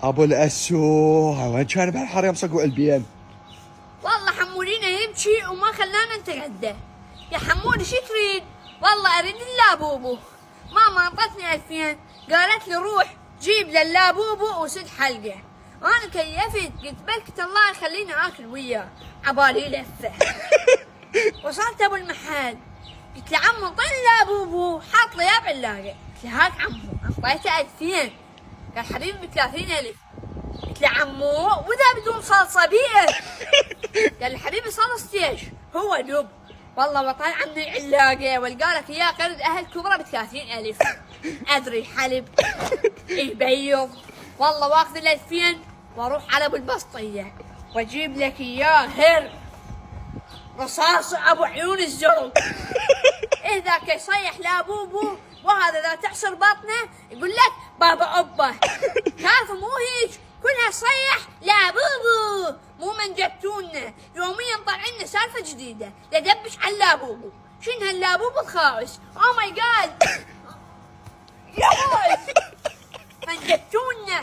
ابو الاسو وين كان بهالحر يوم صقوا البين؟ والله حمولينا يمشي وما خلانا نتغدى. يا حمولي شو تريد؟ والله اريد اللابوبو. ماما اعطتني 2000 قالت لي روح جيب للابوبو وسد حلقه. انا كيفت قلت بلكت الله يخليني اكل وياه عبالي لفه. وصلت ابو المحل قلت له عمو طين لابوبو حاط لي بعلاقه. قلت له هاك عمو اعطيته 2000. قال حبيبي ب30,000. قلت له عمو واذا بدون صلصه بيه؟ قال لي حبيبي صلصة ايش؟ هو دب. والله بطلع عني علاقه والقى لك اياه قرد اهل كبره ب30,000. ادري حلب يبيض. والله واخذ ال2000 واروح على ابو البسطيه واجيب لك اياه هر رصاص ابو عيون الزرق. إيه ذاك يصيح لابوبو وهذا ذا تعصر بطنه يقول لك بابا أبا. كاف مو هيك كلها صيح لابوبو مو من جتونا. يوميا طالعين سالفة جديدة لدبش على لابوبو. شنو هاللابوبو الخاوس؟ أو ماي جاد يا بوي من جتونا.